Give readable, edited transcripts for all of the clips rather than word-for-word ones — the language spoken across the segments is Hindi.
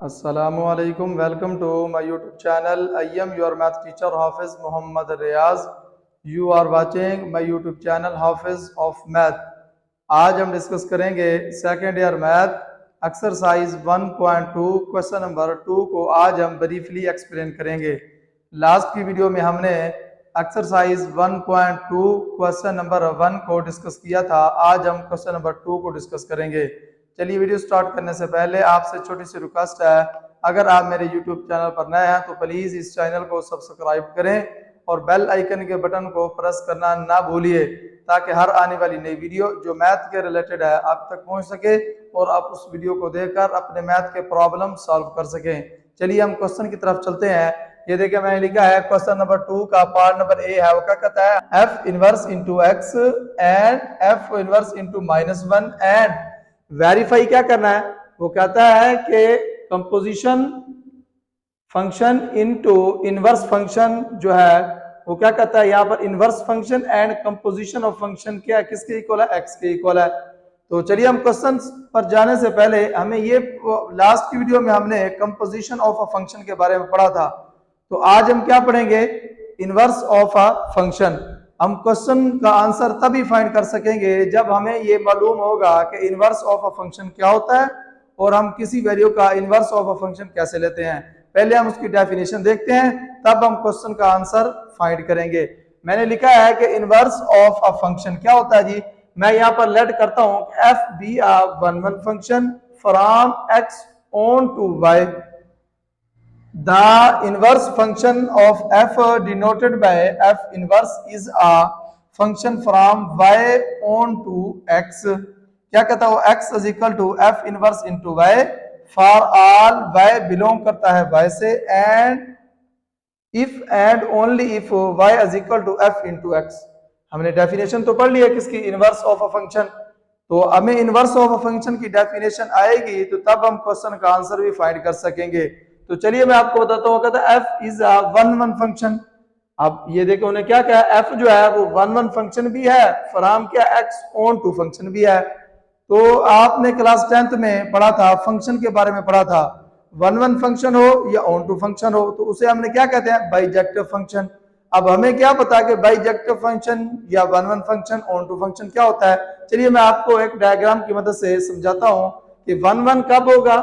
Assalamualaikum. Welcome to my YouTube channel. I am your math teacher Hafiz Muhammad Riaz. You are watching my YouTube channel Hafiz of Math. आज हम डिस्कस करेंगे second year math exercise 1.2 question number 2 को आज हम ब्रीफली एक्सप्लेन करेंगे। लास्ट की वीडियो में हमने एक्सरसाइज 1.2 क्वेश्चन नंबर 1 को डिस्कस किया था। आज हम क्वेश्चन नंबर 2 को डिस्कस करेंगे। चलिए वीडियो स्टार्ट करने से पहले आपसे छोटी सी रिक्वेस्ट है, अगर आप मेरे YouTube चैनल पर नए हैं तो प्लीज इस चैनल को सब्सक्राइब करें और बेल आइकन के बटन को प्रेस करना ना भूलिए, ताकि हर आने वाली नई वीडियो जो मैथ के रिलेटेड है आप तक पहुंच सके और आप उस वीडियो को देखकर अपने मैथ के प्रॉब्लम सॉल्व कर सकें। चलिए हम क्वेश्चन की तरफ चलते हैं। ये देखिए मैंने लिखा है क्वेश्चन नंबर 2 का पार्ट नंबर ए है, वो क्या कहता है f inverse into x and f inverse into -1 and verify क्या करना है। वो कहता है कि composition function into inverse function जो है वो क्या कहता है, यहाँ पर inverse function and composition of function क्या है, किसके इक्वल है, एक्स के इक्वल है। तो चलिए हम क्वेश्चन पर जाने से पहले हमें ये लास्ट की वीडियो में हमने कंपोजिशन ऑफ अ फंक्शन के बारे में पढ़ा था, तो आज हम क्या पढ़ेंगे, इनवर्स ऑफ अ फंक्शन। हम क्वेश्चन का आंसर तभी फाइंड कर सकेंगे जब हमें ये मालूम होगा कि इनवर्स ऑफ अ फंक्शन क्या होता है और हम किसी वैल्यू का इनवर्स ऑफ अ फंक्शन कैसे लेते हैं। पहले हम उसकी डेफिनेशन देखते हैं, तब हम क्वेश्चन का आंसर फाइंड करेंगे। मैंने लिखा है कि इनवर्स ऑफ अ फंक्शन क्या होता है जी। मैं यहाँ पर लेट करता हूँ f be a one one function from x onto y. The inverse function of f denoted by f inverse is a function from y on to x। क्या कहता है वो, x is equal to f inverse into y for all y belong करता है y से and if and only if y is equal to f into x। हमने डेफिनेशन तो पढ़ ली है किसकी, इनवर्स ऑफ अ फंक्शन। तो हमें इनवर्स ऑफ अ फंक्शन की डेफिनेशन आएगी तो तब हम क्वेश्चन का आंसर भी फाइंड कर सकेंगे। तो चलिए मैं आपको बताता हूँ, कहता है f is a one one function. अब ये देखो उन्हें क्या कहा, f जो है वो वन वन फंक्शन भी है, फ्रॉम क्या x ऑन टू फंक्शन भी है। तो आपने क्लास 10th में पढ़ा था, फंक्शन के बारे में पढ़ा था, वन वन फंक्शन हो या ऑन टू फंक्शन हो तो उसे हमने क्या कहते हैं, बाइजेक्टिव फंक्शन। अब हमें क्या पता कि बाइजेक्टिव फंक्शन या one one function onto function क्या होता है। चलिए मैं आपको एक डायग्राम की मदद से समझाता हूं कि वन वन कब होगा,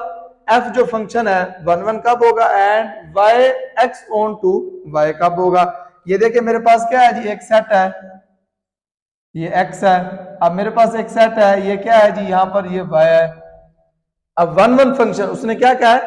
f जो फंक्शन है वन वन कब होगा and y x onto y कब होगा। ये देखिए मेरे पास क्या है जी, एक सेट है, ये x है। अब मेरे पास एक सेट है, ये क्या है जी, यहाँ पर ये y है। अब वन वन फंक्शन उसने क्या कहा है,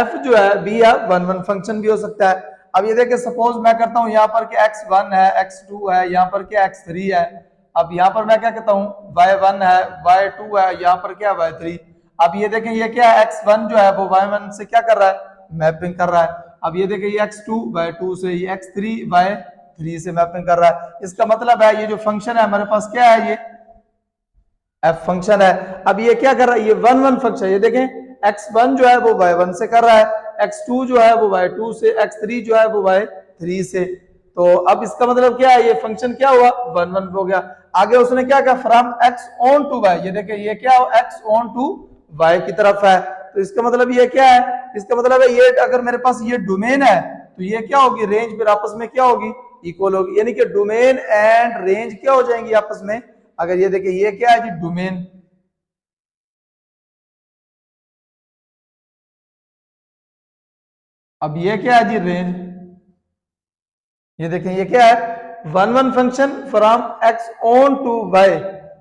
f जो है b या वन वन फंक्शन भी हो सकता है। अब ये देखिए सपोज मैं करता हूँ यहाँ पर कि x1 है, x2 है, यहाँ पर क्या x3 है। अब यहाँ पर मैं क्या कहता हूँ y1 है, y2 है, यहाँ पर क्या y3। अब ये देखें ये क्या है, x1 जो है वो y1 से क्या कर रहा है, मैपिंग कर रहा है। अब ये देखें ये x2 y2 से, ये x3 y3 से मैपिंग कर रहा है। इसका मतलब है ये जो फंक्शन है हमारे पास क्या है, ये f फंक्शन है। अब ये क्या कर रहा है, ये वन वन फंक्शन। ये देखें x1 जो है वो y1 से कर रहा है, x2 जो है वो y2 से, x3 जो है वो y3 से। तो अब इसका मतलब क्या है, ये फंक्शन क्या हुआ, वन वन हो गया। आगे उसने क्या कहा, from x onto y। ये देखिए ये क्या हो, x ऑन टू y की तरफ है। तो इसका मतलब ये क्या है, इसका मतलब है ये अगर मेरे पास ये डोमेन है तो ये क्या होगी, रेंज फिर आपस में क्या होगी, इक्वल होगी। यानी कि डोमेन एंड रेंज क्या हो जाएंगी आपस में। अगर ये देखिए ये क्या है जी, डोमेन, अब ये क्या है जी, रेंज। ये देखें ये क्या है, one one function from x onto y।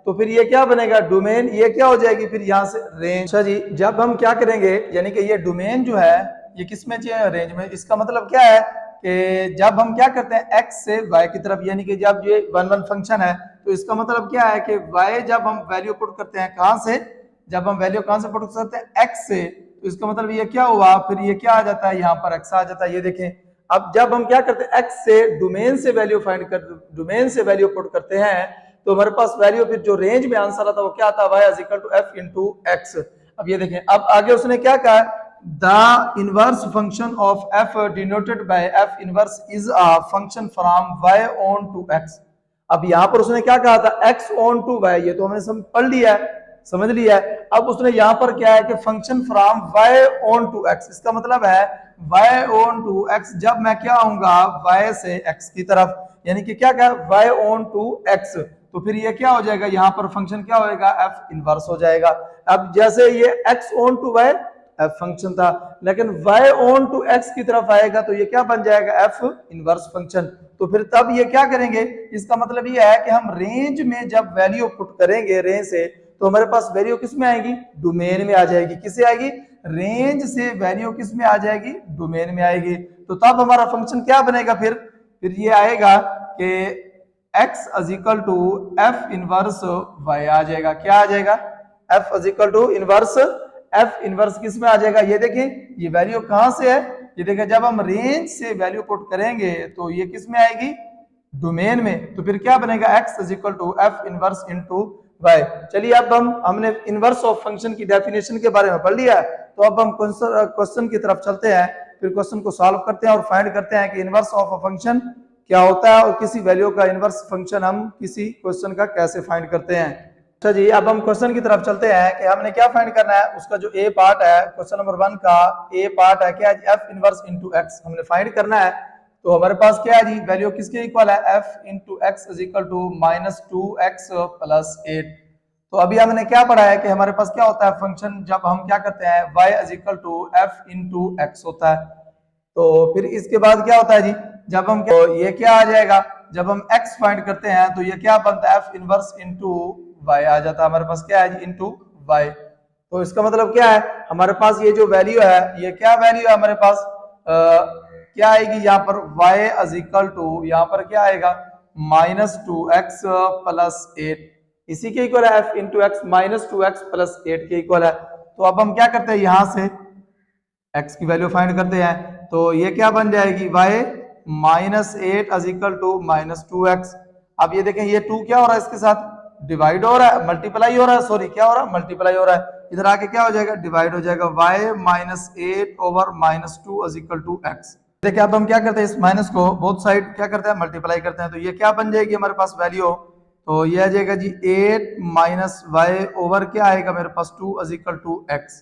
तो फिर ये क्या बनेगा, डोमेन, ये क्या हो जाएगी फिर यहाँ से रेंज। अच्छा जी, जब हम क्या करेंगे, यानी कि ये डोमेन जो है ये किस में चाहिए, रेंज में। इसका मतलब क्या है कि जब हम क्या करते हैं x से y की तरफ, यानी कि जब ये वन वन फंक्शन है तो इसका मतलब क्या है कि y जब हम वैल्यू पुट करते हैं कहां से, जब हम वैल्यू कहां से पुट करते हैं x से, तो इसका मतलब ये क्या हुआ, फिर ये क्या आ जाता है, यहाँ पर x आ जाता है। ये देखें अब जब हम क्या करते हैं x से डोमेन से वैल्यू फाइंड कर, डोमेन से वैल्यू पुट करते हैं तो हमारे पास वैल्यू फिर जो रेंज में आंसर आता है वो क्या आता है, y is equal to f into x। अब ये देखें अब आगे उसने क्या कहा, the inverse function of f denoted by f inverse is a function from y onto x। अब यहाँ पर उसने क्या कहा था, x ऑन टू y, ये तो हमने सब पढ़ लिया है। समझ लिया है। अब उसने यहाँ पर क्या है कि function from y onto x, इसका मतलब है y ऑन टू x, जब मैं क्या आऊंगा y से x की तरफ, यानी कि क्या क्या y ऑन टू x, तो फिर ये क्या हो जाएगा, यहाँ पर फंक्शन क्या होएगा, f इनवर्स हो जाएगा। अब जैसे ये x onto y f function था, लेकिन y ऑन टू x की तरफ आएगा तो ये क्या बन जाएगा, f इनवर्स फंक्शन। तो फिर तब ये क्या करेंगे, इसका मतलब ये है कि हम रेंज में जब वैल्यू पुट करेंगे रेंज से, तो हमारे पास वैल्यू किस में आएगी, डोमेन में आ जाएगी। किससे आएगी, रेंज से वैल्यू किस में आ जाएगी, डोमेन में आएगी। तो तब हमारा फंक्शन क्या बनेगा, फिर ये आएगा कि x is equal to f inverse y आ जाएगा। क्या आ जाएगा, f is equal to inverse f inverse किस में आ जाएगा, ये देखें ये वैल्यू कहां से है, ये देखें जब हम रेंज से वैल्यू पुट करेंगे तो ये किस में आएगी, डोमेन में। तो फिर क्या बनेगा, x is equal to f inverse into y। चलिए अब हमने इनवर्स ऑफ फंक्शन की डेफिनेशन के बारे में पढ़ लिया, तो अब हम क्वेश्चन की तरफ चलते हैं, फिर क्वेश्चन को सॉल्व करते हैं और फाइंड करते हैं कि इनवर्स ऑफ अ फंक्शन क्या होता है और किसी वैल्यू का इनवर्स फंक्शन हम किसी क्वेश्चन का कैसे फाइंड करते हैं। अच्छा जी, अब हम क्वेश्चन की तरफ चलते हैं कि हमने क्या फाइंड करना है। उसका जो ए पार्ट है, क्वेश्चन नंबर 1 का ए पार्ट है क्या है, f इनवर्स इनटू x हमने फाइंड करना है। तो हमारे पास क्या है जी, वैल्यू किसके इक्वल है, f into x is equal to -2x plus 8। तो अभी हमने क्या पढ़ा है कि हमारे पास क्या होता है फंक्शन, जब हम क्या करते हैं y is equal to f into x होता है। तो फिर इसके बाद क्या होता है जी, जब हम तो ये क्या आ जाएगा, जब हम x फाइंड करते हैं तो ये क्या बनता है, f इनवर्स इनटू y आ जाता है। हमारे पास क्या है जी, इनटू y। तो इसका मतलब क्या है, हमारे पास ये जो वैल्यू है, ये क्या वैल्यू है हमारे पास, क्या आएगी यहाँ पर y इज इक्वल टू, यहाँ पर क्या आएगा -2x प्लस 8, इसी के इक्वल है f into x, -2x plus 8 के इक्वल है। तो अब हम क्या करते हैं, यहां से x की वैल्यू फाइंड करते हैं, तो ये क्या बन जाएगी, y -8 is equal to -2x। अब ये देखें ये 2 क्या हो रहा है, इसके साथ डिवाइड हो रहा है, मल्टीप्लाई हो रहा है, सॉरी क्या हो रहा है, मल्टीप्लाई हो रहा है। इधर आके क्या हो जाएगा, डिवाइड हो जाएगा, y -8 over -2 is equal to x। देखिए अब हम क्या करते हैं, इस माइनस को बोथ साइड क्या करते हैं, मल्टीप्लाई करते हैं, तो ये क्या बन जाएगी हमारे पास वैल्यू, तो ये आ जाएगा जी 8 माइनस वाई ओवर क्या आएगा मेरे पास 2 इज इक्वल टू x।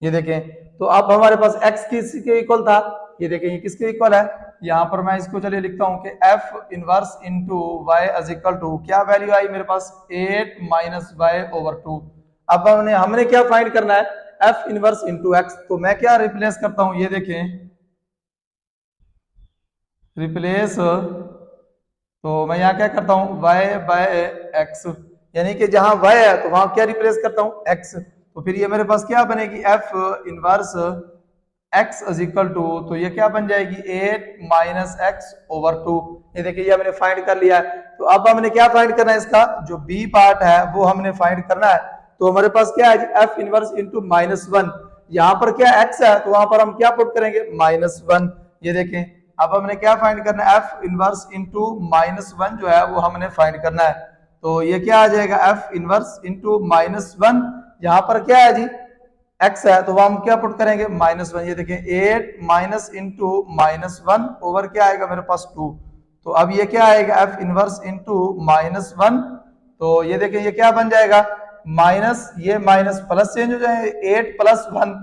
ये देखें, तो अब हमारे पास x किसके इक्वल था, ये देखें ये किसके इक्वल है, यहाँ पर मैं इसको चलिए लिखता हूँ कि f inverse into y is equal to क्या वैल्यू आई मेरे पास 8 माइनस वाई ओवर 2। अब हमने क्या फाइंड करना है, f इनवर्स इनटू x। तो मैं क्या रिप्लेस करता हूँ, ये देखें रिप्लेस, तो मैं यहाँ क्या करता हूँ y बाय x, यानी कि जहां y है तो वहां क्या रिप्लेस करता हूँ x। तो फिर ये मेरे पास क्या बनेगी f inverse x is equal to, तो ये क्या बन जाएगी 8 माइनस x ओवर 2। ये देखिए ये हमने फाइंड कर लिया है। तो अब हमने क्या फाइंड करना है, इसका जो b पार्ट है वो हमने फाइंड करना है। तो हमारे पास क्या है f इनवर्स इंटू -1, यहाँ पर क्या x है तो वहां पर हम क्या पुट करेंगे -1। ये देखें अब हमने क्या फाइंड करना है, f इनवर्स इंटू -1 जो है वो हमने फाइंड करना है। तो ये क्या आ जाएगा f इनवर्स इंटू -1, यहाँ पर क्या है जी x है तो हम क्या पुट करेंगे -1। ये देखें 8 माइनस इंटू -1 ओवर क्या आएगा मेरे पास 2। तो अब ये क्या आएगा f इनवर्स इंटू -1, तो ये देखें ये क्या बन जाएगा माइनस, ये माइनस प्लस चेंज हो जाए 8 प्लस 1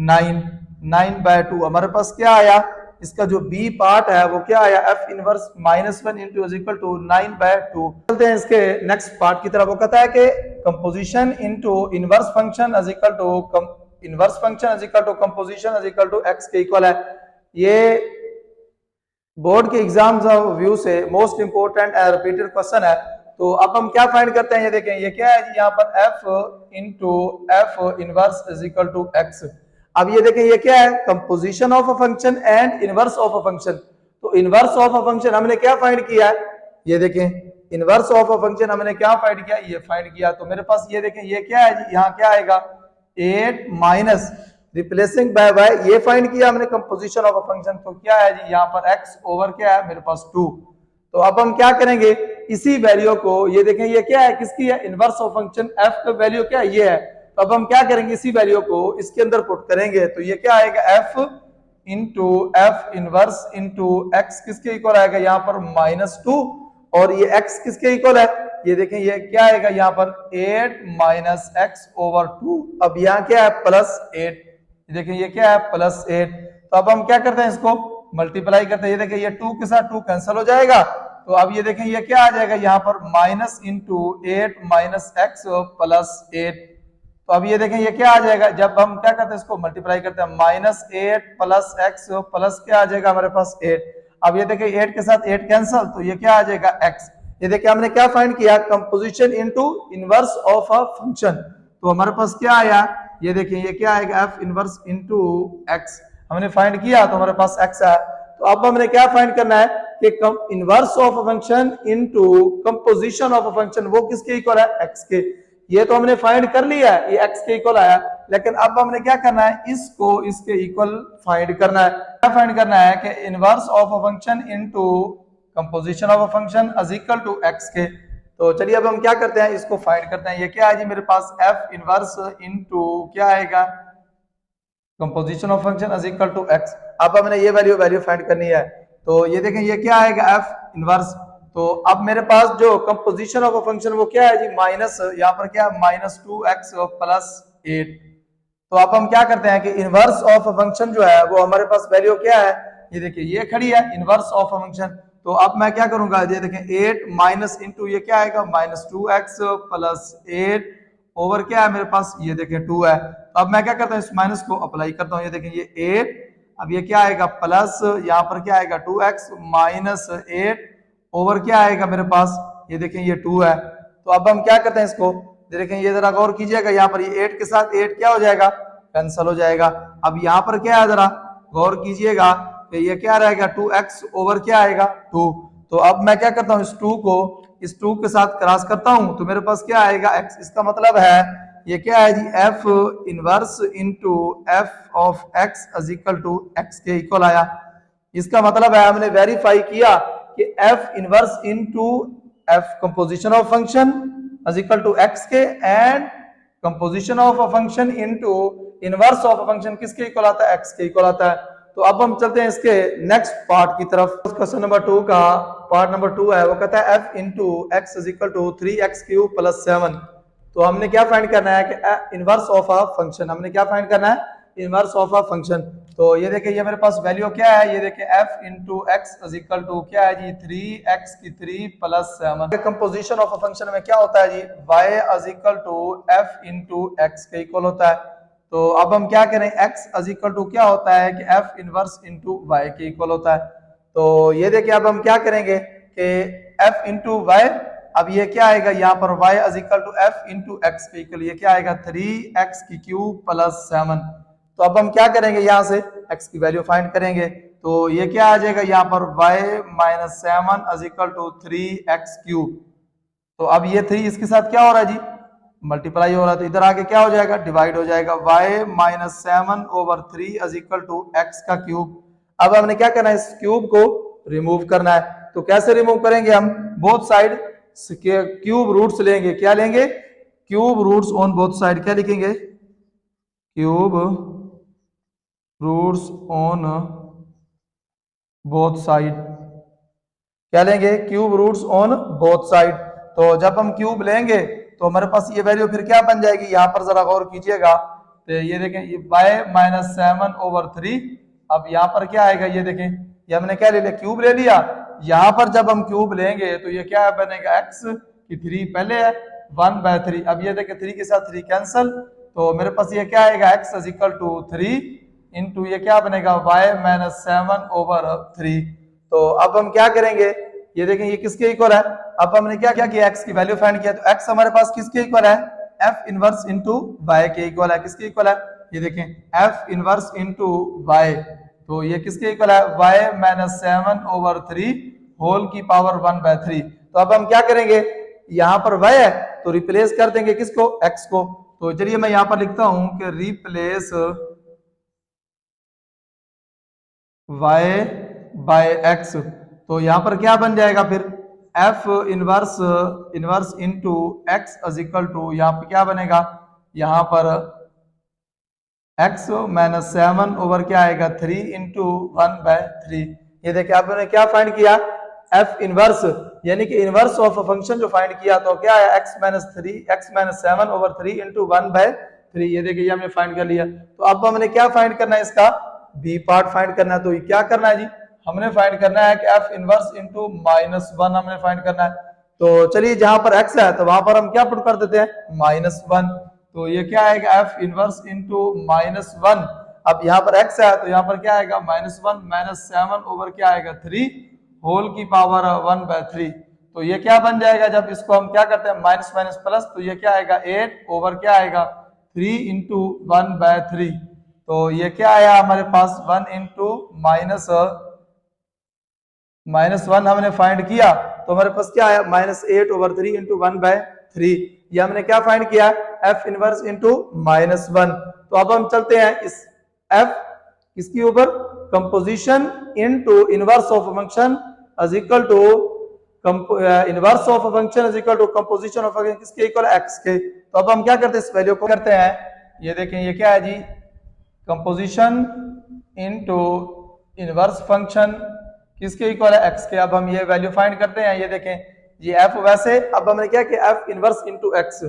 9/2। हमारे पास क्या आया, इसका जो बी पार्ट है वो क्या आया f inverse -1 into is equal to 9/2। चलते हैं इसके नेक्स्ट पार्ट की तरफ। वो कहता है कि composition into inverse function is equal to inverse function is equal to composition is equal to x के इक्वल है। ये बोर्ड के एग्जाम्स व्यू से most important and repeated question है। तो अब हम क्या फाइंड करते हैं, ये देखें ये क्या है यहाँ पर f into f inverse is equal to x। अब ये देखें ये क्या है, composition of a function and inverse of a function. तो इनवर्स ऑफ अ फंक्शन हमने क्या फाइंड किया है, ये देखें इनवर्स ऑफ अ फंक्शन हमने क्या फाइंड किया, ये फाइंड किया। तो मेरे पास ये देखें ये क्या है जी, यहाँ क्या आएगा 8 माइनस रिप्लेसिंग बाय y, ये फाइंड किया हमने कंपोजिशन ऑफ अ फंक्शन। तो क्या है जी यहाँ पर x ओवर क्या है मेरे पास 2। तो अब हम क्या करेंगे, इसी वैल्यू को, ये देखें ये क्या है किसकी है, इनवर्स ऑफ फंक्शन f का वैल्यू क्या है ये है। तो अब हम क्या करेंगे, इसी वैल्यू को इसके अंदर पुट करेंगे। तो ये क्या आएगा f into F inverse into x किसके इक्वल आएगा यहाँ पर -2, और ये x किसके इक्वल है ये देखें ये क्या आएगा यहाँ पर 8 माइनस एक्स ओवर 2। अब यहाँ क्या है +8, देखें ये क्या है +8। तो अब हम क्या करते हैं इसको मल्टीप्लाई करते हैं, ये देखें ये 2 के साथ 2 कैंसिल हो जाएगा। तो अब ये देखें ये क्या आ जाएगा यहाँ पर माइनस इंटू 8 माइनस एक्स +8। तो अब ये देखें ये क्या आ जाएगा, जब हम क्या करते हैं इसको मल्टीप्लाई करते हैं -8 प्लस एक्स प्लस क्या आ जाएगा हमारे पास 8। अब ये देखें 8 के साथ 8 कैंसिल, तो ये क्या आ जाएगा x। ये देखिए हमने क्या फाइंड किया, composition into inverse of a function. तो हमारे पास क्या आया, ये देखिए ये क्या आएगा f इनवर्स इनटू x हमने फाइंड किया, तो हमारे पास x आया। तो अब हमने क्या फाइंड करना है कि inverse of a function into composition of a function, वो किसके इक्वल है x के। ये तो हमने फाइंड कर लिया है, ये x के इक्वल आया, लेकिन अब हमने क्या करना है, इसको इसके इक्वल फाइंड करना है। क्या फाइंड करना है कि inverse of a function into composition of a function is equal to x के। तो चलिए अब हम क्या करते हैं, इसको फाइंड करते हैं। ये क्या है जी मेरे पास f इनवर्स इनटू क्या आएगा composition of function is equal to x। अब हमने ये वैल्यू फाइंड करनी है। तो ये देखें ये क्या आएगा f इनवर्स। तो अब मेरे पास जो कंपोजिशन ऑफ अ फंक्शन वो क्या है जी माइनस, यहाँ पर क्या -2x +8। तो अब हम क्या करते हैं कि इनवर्स ऑफ अ फंक्शन जो है वो हमारे पास वैल्यू क्या है, ये देखिए ये खड़ी है इनवर्स ऑफ अ फंक्शन। तो अब मैं क्या करूंगा, ये देखें 8 माइनस इंटू ये क्या आएगा -2x +8 ओवर क्या है मेरे पास, ये देखें 2 है। तो अब मैं क्या करता हूँ इस माइनस को अप्लाई करता हूँ, ये देखें ये 8, अब ये क्या आएगा प्लस यहाँ पर क्या आएगा 2x -8 ओवर क्या आएगा मेरे पास, ये देखें ये 2 है। तो अब हम क्या करते हैं इसको, देखें ये जरा गौर कीजिएगा, यहाँ पर ये 8 के साथ 8 क्या हो जाएगा कैंसिल हो जाएगा। अब यहाँ पर क्या है जरा गौर कीजिएगा कि ये क्या रहेगा 2x ओवर क्या आएगा 2। तो अब मैं क्या करता हूँ इस 2 को इस 2 के साथ क्रॉस करता हूं, तो मेरे पास क्या आएगा x। इसका मतलब है ये क्या है जी f inverse into f of x is equal to x के इक्वल आया। इसका मतलब है हमने वेरीफाई किया कि f inverse into f composition of function is equal to x के, and composition of a function into inverse of a function किसके इक्वल आता है, x के इक्वल आता है। तो अब हम चलते हैं इसके नेक्स्ट पार्ट की तरफ। क्वेश्चन नंबर 2 का पार्ट नंबर 2 है, वो कहता है f into x is equal to 3x³ + 7। तो हमने क्या फाइंड करना है कि इनवर्स ऑफ अ फंक्शन, हमने क्या फाइंड करना है इनवर्स ऑफ अ फंक्शन। तो ये देखिए ये मेरे पास वैल्यू क्या है, ये देखिए f into x is equal to क्या है जी 3x³ + 7। Composition of a function में क्या होता है जी y is equal to f into x के इक्वल होता है। तो अब हम क्या करें, x इज इक्वल टू क्या होता है कि f इनवर्स इंटू वाई के इक्वल होता है। तो ये देखिए अब हम क्या करेंगे कि f इंटू वाई, अब ये क्या आएगा यहाँ पर y is equal to f into x के इक्वल, ये क्या आएगा 3x³ + 7। तो अब हम क्या करेंगे, यहाँ से x की वैल्यू फाइंड करेंगे। तो ये क्या आ जाएगा यहाँ पर y - 7 is equal to 3x³। तो अब ये 3 इसके साथ क्या हो रहा है जी मल्टीप्लाई हो रहा है, तो इधर आके क्या हो जाएगा डिवाइड हो जाएगा, y - 7 over 3 is equal to x का क्यूब। अब हमने क्या करना है, इस क्यूब को रिमूव करना है। तो कैसे रिमूव करेंगे, हम बोथ साइड क्यूब रूट्स लेंगे। क्या लेंगे, cube roots on both side. क्या लिखेंगे, cube roots on both side. क्या लेंगे, cube roots on both side. तो जब हम क्यूब लेंगे तो हमारे पास ये वैल्यू फिर क्या बन जाएगी, यहाँ पर जरा गौर कीजिएगा। तो ये देखें ये y - 7 ओवर 3, अब यहाँ पर क्या आएगा, ये देखें ये हमने क्या ले लिया क्यूब ले लिया। यहाँ पर जब हम क्यूब लेंगे तो ये क्या बनेगा x की 3 पहले है 1/3। अब ये देखें 3 के साथ 3 कैंसल, तो मेरे पास ये क्या आएगा x is equal to 3 into ये क्या बनेगा y - 7 ओवर 3। तो अब हम क्या करेंगे, ये देखें ये किसके इक्वल है। अब हमने क्या किया x की वैल्यू फाइंड किया, तो x हमारे पास किसके इक्वल है, f इनवर्स इनटू y के इक्वल है। किसके इक्वल है, ये देखें f इनवर्स इनटू y। तो ये किसके इक्वल है, y - 7 ओवर 3 होल की पावर 1/3। तो अब हम क्या करेंगे, यहाँ पर y है तो रिप्लेस कर देंगे किसको, x को। तो चलिए मैं यहाँ पर लिखता हूं कि रिप्लेस y बाय x। तो यहाँ पर क्या बन जाएगा फिर f inverse into x is equal to यहाँ पर क्या बनेगा, यहाँ पर x - 7 ओवर क्या आएगा 3 इंटू 1/3। ये देखिए आपने क्या फाइंड किया, f इनवर्स यानी कि इनवर्स ऑफ अ फंक्शन जो फाइंड किया तो क्या है x माइनस 7 ओवर 3 इंटू 1/3। ये देखिए ये हमने फाइंड कर लिया। तो अब हमने क्या फाइंड करना है, इसका बी पार्ट फाइंड करना है। तो ये क्या करना है जी, हमने फाइंड करना है कि f इनवर्स इंटू -1 हमने फाइंड करना है। तो चलिए जहां पर x है तो वहां पर हम क्या पुट कर देते हैं -1। तो ये क्या आएगा f इनवर्स इंटू -1। अब यहाँ पर x है तो यहाँ पर क्या आएगा -1 माइनस 7 ओवर क्या आएगा 3 होल की पावर 1/3। तो ये क्या बन जाएगा, जब इसको हम क्या करते हैं माइनस माइनस प्लस, तो ये क्या आएगा 8 ओवर क्या आएगा 3 इंटू 1/3। तो ये क्या आया हमारे पास 1 इंटू -1 हमने फाइंड किया तो हमारे पास क्या आया -8 ओवर 3 इंटू 1/3। ये हमने क्या फाइंड किया f इनवर्स इंटू -1। तो अब हम चलते हैं इस f किसके ऊपर, composition into inverse of function is equal to inverse of function is equal to composition of function किसके इक्वल x के। तो अब हम क्या करते हैं इस वैल्यू को करते हैं, ये देखें ये क्या है जी कंपोजिशन इनटू इनवर्स फंक्शन किसके इक्वल है x के। अब हम ये वैल्यू फाइंड करते हैं, ये देखें ये f वैसे अब हमने क्या किया f इनवर्स इंटू x,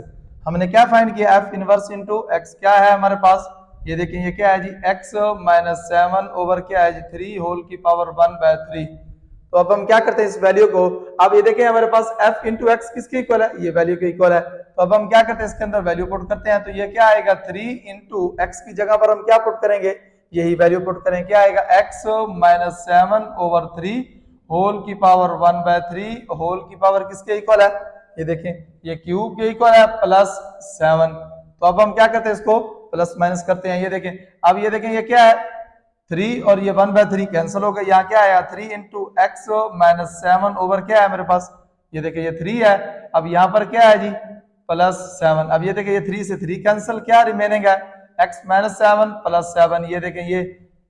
हमने क्या फाइंड किया f इनवर्स इंटू x क्या है हमारे पास, ये देखें ये क्या है जी x माइनस 7 ओवर क्या है जी 3 होल की पावर 1/3। तो अब हम क्या करते हैं इस वैल्यू को, अब ये देखें हमारे पास f इंटू एक्स किसके इक्वल है, ये वैल्यू के इक्वल है। तो अब हम क्या करते हैं इसके अंदर वैल्यू पुट करते हैं। तो ये क्या आएगा 3 इंटू एक्स की जगह पर हम क्या पुट करेंगे, यही वैल्यू पुट करें, क्या आएगा x माइनस 7 ओवर 3 होल की पावर 1/3 होल की पावर किसके इक्वल है, ये देखें ये क्यूब के इक्वल है प्लस 7। तो अब हम क्या करते हैं इसको प्लस माइनस करते हैं, ये देखें अब ये देखें ये क्या है 3 और ये 1/3 कैंसिल हो गया, यहाँ क्या आया 3 इंटू एक्स माइनस 7 ओवर क्या है मेरे पास, ये देखें ये 3 है। अब यहाँ पर क्या है जी प्लस 7। अब ये देखें ये 3 से 3 कैंसिल, क्या रिमेनिंग है x माइनस 7 प्लस 7। ये देखें ये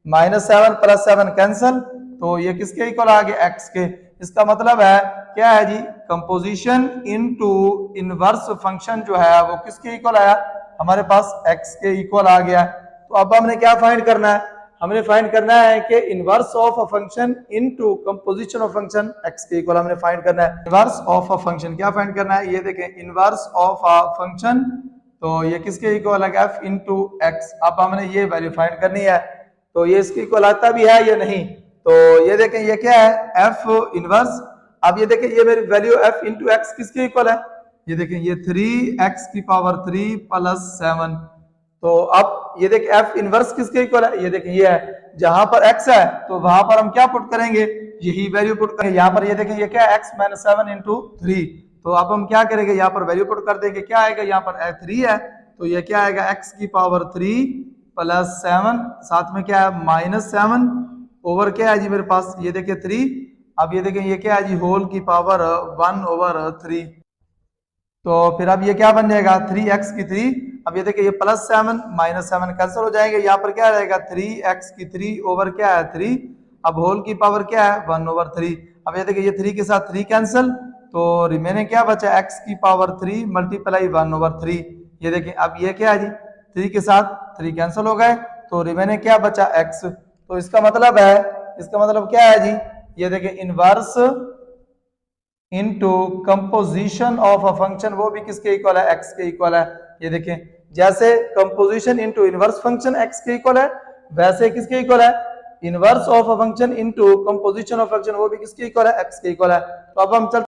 -7 प्लस 7 कैंसिल, तो ये किसके इक्वल आ गया x के। इसका मतलब है क्या है जी कंपोजिशन इनटू इनवर्स फंक्शन जो है वो किसके इक्वल आया, हमारे पास x के इक्वल आ गया। तो अब हमने क्या फाइंड करना है, हमने फाइंड करना है कि inverse of a function into composition of function x के इक्वल हमने फाइंड करना है। इनवर्स ऑफ अ फंक्शन क्या फाइंड करना है, ये देखें इनवर्स ऑफ अ फंक्शन, तो ये किसके इक्वल है f इंटू एक्स। अब हमने ये वैल्यू फाइंड करनी है, तो ये इसके इक्वल आता भी है या नहीं। तो ये देखें ये क्या है f इनवर्स। अब ये देखें ये मेरी वैल्यू f इंटू एक्स किसके इक्वल है, ये देखें ये 3x की पावर 3 प्लस 7। तो अब ये देखिए f इनवर्स किसके इक्वल है, ये देखिए ये है जहां पर x है तो वहां पर हम क्या पुट करेंगे, यही वैल्यू पुट करेंगे। यहाँ पर ये देखें ये क्या है x माइनस 7 इंटू 3। तो अब हम क्या करेंगे यहाँ पर वैल्यू पुट कर देंगे, क्या आएगा यहाँ पर 3 है तो ये क्या आएगा x की पावर 3 प्लस 7 साथ में क्या है -7 ओवर क्या है जी मेरे पास, ये देखिए 3। अब ये देखें ये क्या है जी होल की पावर 1/3। तो फिर अब ये क्या बन जाएगा 3x की 3। अब ये देखिए ये प्लस 7 -7 कैंसिल हो जाएंगे, यहाँ पर क्या रहेगा 3x की 3 ओवर क्या है 3। अब होल की पावर क्या है 1/3। अब ये देखिए ये 3 के साथ 3 कैंसिल, तो रिमेनिंग क्या बचा x की पावर 3 मल्टीप्लाई 1/3। ये देखिए अब ये क्या है जी 3 के साथ 3 कैंसिल हो गए, तो रिमेनिंग क्या बचा x। तो इसका मतलब क्या है जी, ये देखिए inverse into composition of a function, वो भी किसके इक्वल है x के इक्वल है। ये देखें जैसे composition into inverse function x के इक्वल है, वैसे किसके इक्वल है inverse of a function into composition of function, वो भी किसके इक्वल है x के इक्वल है। तो अब हम चलते